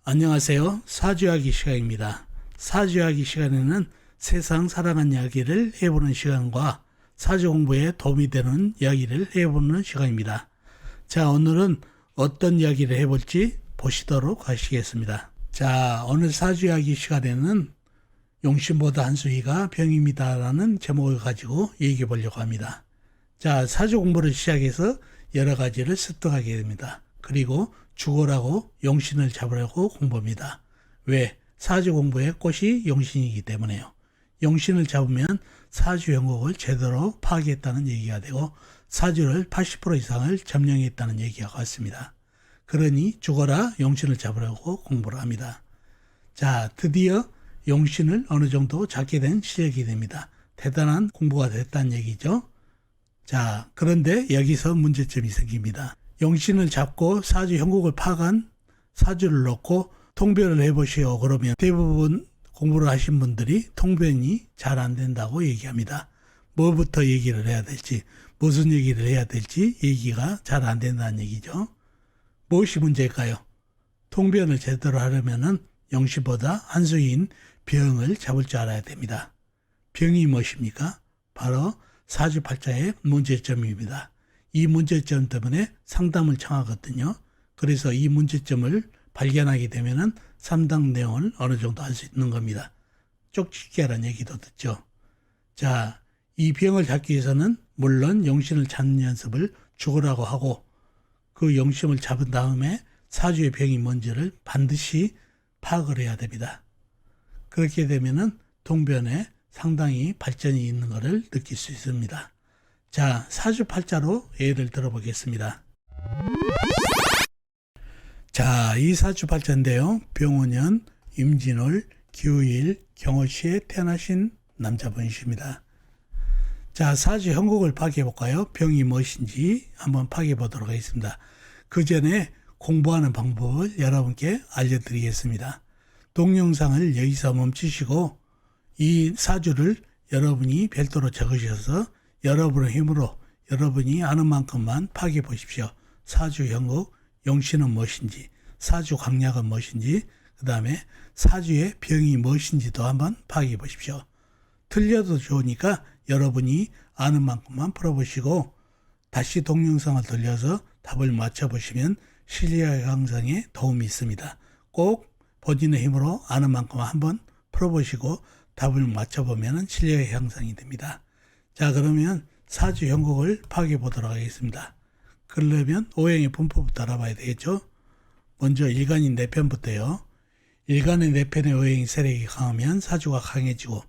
안녕하세요. 사주이야기 시간입니다. 사주이야기 시간에는 세상 살아간 이야기를 해보는 시간과 사주 공부에 도움이 되는 이야기를 해보는 시간입니다. 자, 오늘은 어떤 이야기를 해볼지 보시도록 하시겠습니다. 자, 오늘 사주이야기 시간에는 용신보다 한수위가 병입니다라는 제목을 가지고 얘기해 보려고 합니다. 자, 사주 공부를 시작해서 여러 가지를 습득하게 됩니다. 그리고 죽어라고 용신을 잡으려고 공부합니다. 왜? 사주 공부의 꽃이 용신이기 때문에요. 용신을 잡으면 사주 형국을 제대로 파악했다는 얘기가 되고 사주를 80% 이상을 점령했다는 얘기가 같습니다. 그러니 죽어라 용신을 잡으려고 공부를 합니다. 자, 드디어 용신을 어느 정도 잡게 된 시작이 됩니다. 대단한 공부가 됐다는 얘기죠. 자, 그런데 여기서 문제점이 생깁니다. 용신을 잡고 사주 형국을 파악한 사주를 놓고 통변을 해보시오. 그러면 대부분 공부를 하신 분들이 통변이 잘 안 된다고 얘기합니다. 뭐부터 얘기를 해야 될지, 무슨 얘기를 해야 될지 얘기가 잘 안 된다는 얘기죠. 무엇이 문제일까요? 통변을 제대로 하려면은 용신보다 한수인 병을 잡을 줄 알아야 됩니다. 병이 무엇입니까? 바로 사주팔자의 문제점입니다. 이 문제점 때문에 상담을 청하거든요. 그래서 이 문제점을 발견하게 되면은 상담 내용을 어느 정도 할 수 있는 겁니다. 쪽집게 하라는 얘기도 듣죠. 자, 이 병을 잡기 위해서는 물론 용신을 찾는 연습을 죽으라고 하고 그 용신을 잡은 다음에 사주의 병이 뭔지를 반드시 파악을 해야 됩니다. 그렇게 되면은 통변에 상당히 발전이 있는 것을 느낄 수 있습니다. 자, 사주팔자로 예를 들어보겠습니다. 자, 이 사주팔자인데요. 병원년, 임진월, 기후일, 경호시에 태어나신 남자분이십니다. 자, 사주 형국을 파악해 볼까요? 병이 무엇인지 한번 파악해 보도록 하겠습니다. 그 전에 공부하는 방법을 여러분께 알려드리겠습니다. 동영상을 여기서 멈추시고 이 사주를 여러분이 별도로 적으셔서 여러분의 힘으로 여러분이 아는 만큼만 파악해 보십시오. 사주 형국, 용신은 무엇인지, 사주 강약은 무엇인지, 그 다음에 사주의 병이 무엇인지도 한번 파악해 보십시오. 틀려도 좋으니까 여러분이 아는 만큼만 풀어보시고 다시 동영상을 돌려서 답을 맞춰보시면 실력 향상에 도움이 있습니다. 꼭 본인의 힘으로 아는 만큼만 한번 풀어보시고 답을 맞춰보면 실력의 향상이 됩니다. 자, 그러면 사주 형국을 파악해 보도록 하겠습니다. 그러려면 오행의 분포부터 알아봐야 되겠죠. 먼저 일간인 내편부터요. 일간의 내편의 오행 세력이 강하면 사주가 강해지고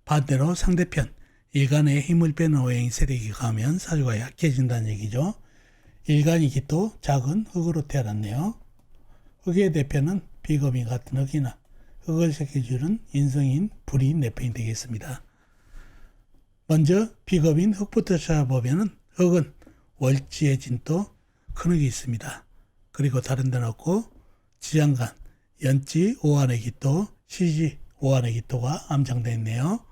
반대로 상대편 일간의 힘을 빼는 오행 세력이 강하면 사주가 약해진다는 얘기죠. 일간이 기또 작은 흙으로 태어났네요. 흙의 내편은 비금이 같은 흙이나 흙을 새겨주는 인성인 불이 내편이 되겠습니다. 먼저 비금인 흙부터 찾아보면 흙은 월지의 진또 큰 흙이 있습니다. 그리고 다른 데는 없고 지장간, 연지 오한의 기또, 시지 오한의 기또가 암장되어 있네요.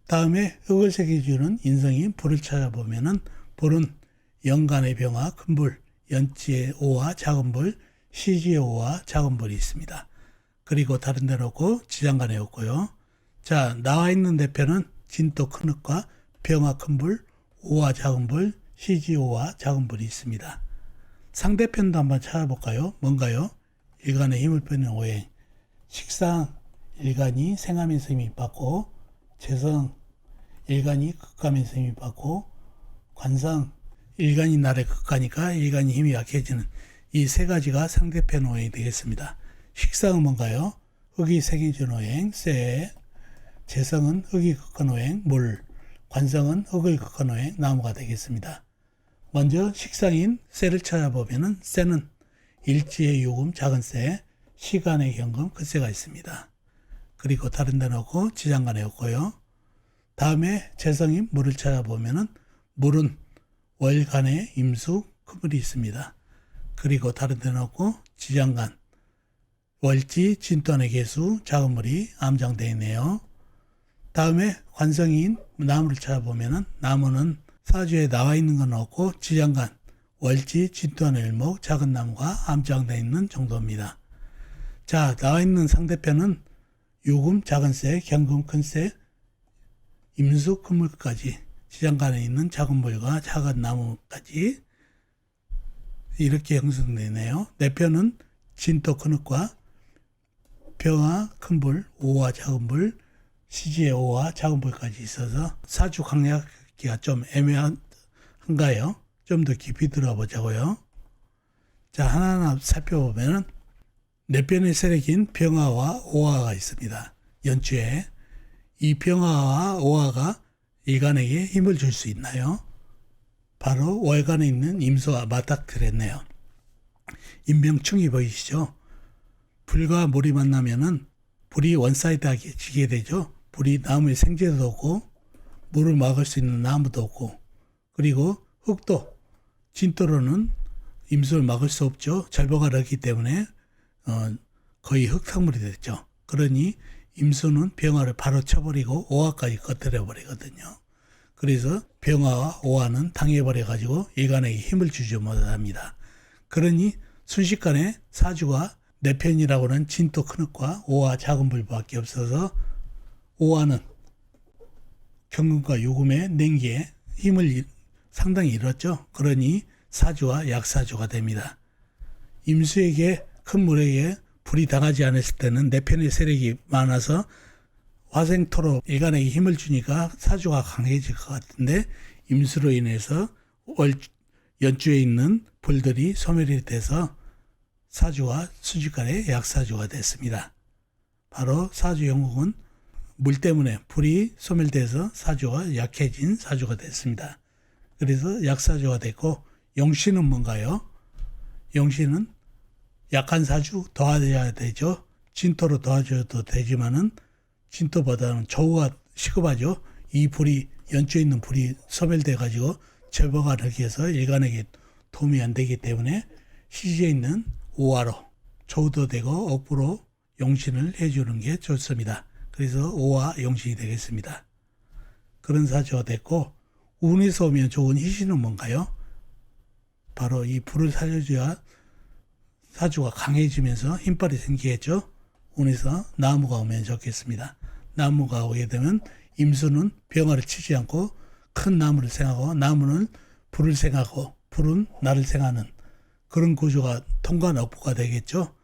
다음에 흙을 새겨주는 인성인 불을 찾아보면 불은 연간의 병화 큰 불, 연지의 오화 작은 불, 시지의 오화 작은 불이 있습니다. 그리고 다른 데는 없고 지장간에 없고요. 자, 나와 있는 대표는 진또 큰 흙과 병화 큰 불, 오화 작은 불, 시지 오화 작은 불이 있습니다. 상대편도 한번 찾아볼까요? 뭔가요? 일간의 힘을 빼는 오행. 식상 일간이 생하면서 힘이 받고, 재성 일간이 극하면서 힘이 받고, 관상 일간이 날에 극하니까 일간이 힘이 약해지는 이 세 가지가 상대편 오행이 되겠습니다. 식상은 뭔가요? 흙이 새겨준 오행, 쇠. 재성은 흙이 극한 오행, 물. 관성은 흙을 극한 오행, 나무가 되겠습니다. 먼저 식상인 쇠를 찾아보면 쇠는 일지의 요금 작은 쇠, 시간의 현금 큰 쇠가 있습니다. 그리고 다른 데는 없고 지장간에 없고요. 다음에 재성인 물을 찾아보면 물은 월간의 임수 그물이 있습니다. 그리고 다른 데는 없고 지장간, 월지 진돈의 개수 작은 물이 암장되어 있네요. 다음에 관성인 나무를 찾아보면 나무는 사주에 나와 있는 건 없고 지장간, 월지, 진돈의 일목, 작은 나무가 암장되어 있는 정도입니다. 자, 나와 있는 상대편은 요금, 작은세, 경금, 큰세, 임수, 큰물까지 시장간에 있는 작은 물과 작은 나무까지 이렇게 형성되네요. 내 편은 진토, 큰흙과 병화, 큰불, 오화, 작은불, 시지의 오화, 작은불까지 있어서 사주 강약기가 좀 애매한가요? 좀 더 깊이 들어보자고요. 자, 하나하나 살펴보면은 내 편의 세력인 병화와 오화가 있습니다. 연주에 이 병화와 오화가 일간에게 힘을 줄 수 있나요? 바로 월간에 있는 임수와 맞닥뜨렸네요. 인명충이 보이시죠? 불과 물이 만나면은 불이 원사이드하게 지게 되죠. 불이 나무에 생재도 없고 물을 막을 수 있는 나무도 없고, 그리고 흙도 진토로는 임수를 막을 수 없죠. 절벽을 넣기 때문에 거의 흙탕물이 됐죠. 그러니 임수는 병화를 바로 쳐버리고 오화까지 꺼뜨려 버리거든요. 그래서 병화와 오화는 당해버려 가지고 일간에게 힘을 주지 못합니다. 그러니 순식간에 사주가 내 편이라고는 진토 큰흙과 오화 작은 불밖에 없어서 오화는 경금과 요금의 냉기에 힘을 상당히 잃었죠. 그러니 사주와 약사주가 됩니다. 임수에게 큰 물에게 불이 당하지 않았을 때는 내 편의 세력이 많아서 화생토로 일간에게 힘을 주니까 사주가 강해질 것 같은데, 임수로 인해서 연주에 있는 불들이 소멸이 돼서 사주와 순식간에 약사주가 됐습니다. 바로 사주 영국은 물 때문에 불이 소멸돼서 사주가 약해진 사주가 됐습니다. 그래서 약사주가 됐고, 용신은 뭔가요? 용신은 약한 사주 도와줘야 되죠. 진토로 도와줘도 되지만은 진토보다는 조우가 시급하죠. 이 불이 연주에 있는 불이 소멸돼 가지고 절벽을 하기 위해서 일간에게 도움이 안 되기 때문에 시지에 있는 오화로 조우도 되고 억부로 용신을 해주는 게 좋습니다. 그래서 오화 용신이 되겠습니다. 그런 사주가 됐고, 운에서 오면 좋은 희신은 뭔가요? 바로 이 불을 살려줘야 사주가 강해지면서 힘빨이 생기겠죠. 운에서 나무가 오면 좋겠습니다. 나무가 오게 되면 임수는 병화를 치지 않고 큰 나무를 생하고, 나무는 불을 생하고, 불은 나를 생하는 그런 구조가 통관억부가 되겠죠.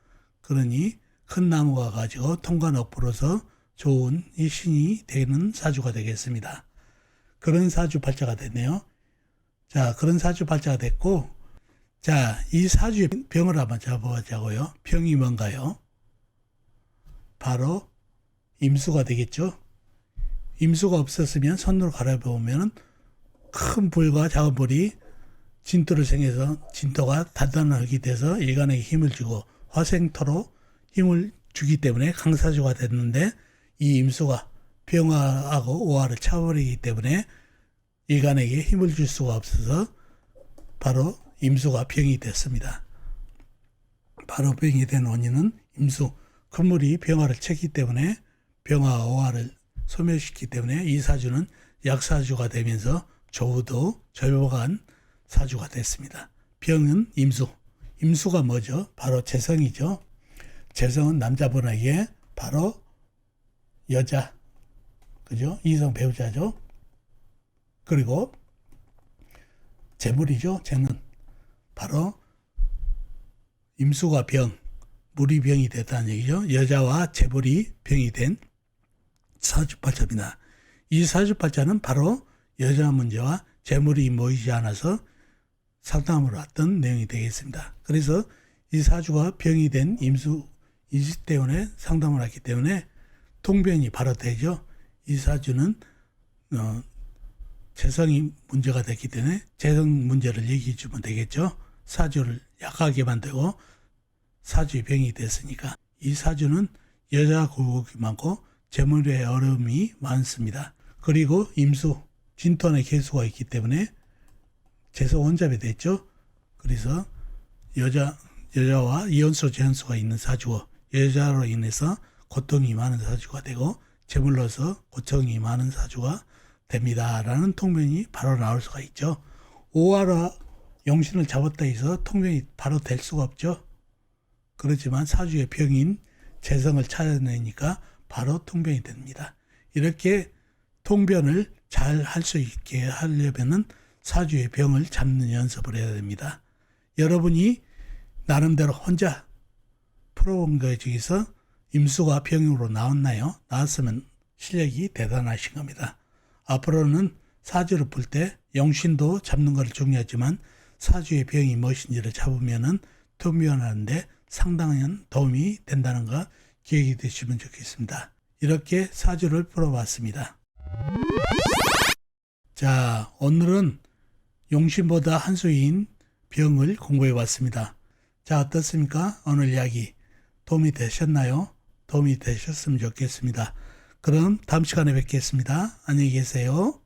그러니 큰 나무가 가지고 통관억부로서 좋은 이 신이 되는 사주가 되겠습니다. 그런 사주 발자가 됐네요. 자, 그런 사주 발자가 됐고, 자, 이 사주의 병을 한번 잡아보자고요. 병이 뭔가요? 바로 임수가 되겠죠. 임수가 없었으면 손으로 갈아보면 큰 불과 작은 불이 진토를 생해서 진토가 단단하게 돼서 일간에게 힘을 주고 화생토로 힘을 주기 때문에 강사주가 됐는데, 이 임수가 병화하고 오화를 차버리기 때문에 일간에게 힘을 줄 수가 없어서 바로 임수가 병이 됐습니다. 바로 병이 된 원인은 임수, 큰물이 병화를 쳤기 때문에 병화와 오화를 소멸시키기 때문에 이 사주는 약사주가 되면서 조우도 절벽한 사주가 됐습니다. 병은 임수, 임수가 뭐죠? 바로 재성이죠. 재성은 남자분에게 바로 여자, 그죠? 이성 배우자죠. 그리고 재물이죠. 재는 바로 임수가 병, 물이 병이 됐다는 얘기죠. 여자와 재물이 병이 된 사주팔자입니다. 이 사주팔자는 바로 여자 문제와 재물이 모이지 않아서 상담으로 왔던 내용이 되겠습니다. 그래서 이 사주가 병이 된 임수 때문에 상담을 했기 때문에 통변이 바로 되죠. 이 사주는 재성이 문제가 됐기 때문에 재성 문제를 얘기해 주면 되겠죠. 사주를 약하게 만들고 사주의 병이 됐으니까 이 사주는 여자 굴곡이 많고 재물의 어려움이 많습니다. 그리고 임수, 진토 안에 개수가 있기 때문에 재성 혼잡이 됐죠. 그래서 여자와 이혼수, 재혼수가 있는 사주고, 여자로 인해서 고통이 많은 사주가 되고 재물로서 고통이 많은 사주가 됩니다. 라는 통변이 바로 나올 수가 있죠. 오화라 용신을 잡았다 해서 통변이 바로 될 수가 없죠. 그렇지만 사주의 병인 재성을 찾아내니까 바로 통변이 됩니다. 이렇게 통변을 잘 할 수 있게 하려면은 사주의 병을 잡는 연습을 해야 됩니다. 여러분이 나름대로 혼자 풀어본 것 중에서 임수가 병으로 나왔나요? 나왔으면 실력이 대단하신 겁니다. 앞으로는 사주를 풀 때 용신도 잡는 걸 중요하지만 사주의 병이 무엇인지를 잡으면은 통변하는데 상당한 도움이 된다는 거 기억이 되시면 좋겠습니다. 이렇게 사주를 풀어봤습니다. 자, 오늘은 용신보다 한수인 병을 공부해봤습니다. 자, 어떻습니까? 오늘 이야기 도움이 되셨나요? 도움이 되셨으면 좋겠습니다. 그럼 다음 시간에 뵙겠습니다. 안녕히 계세요.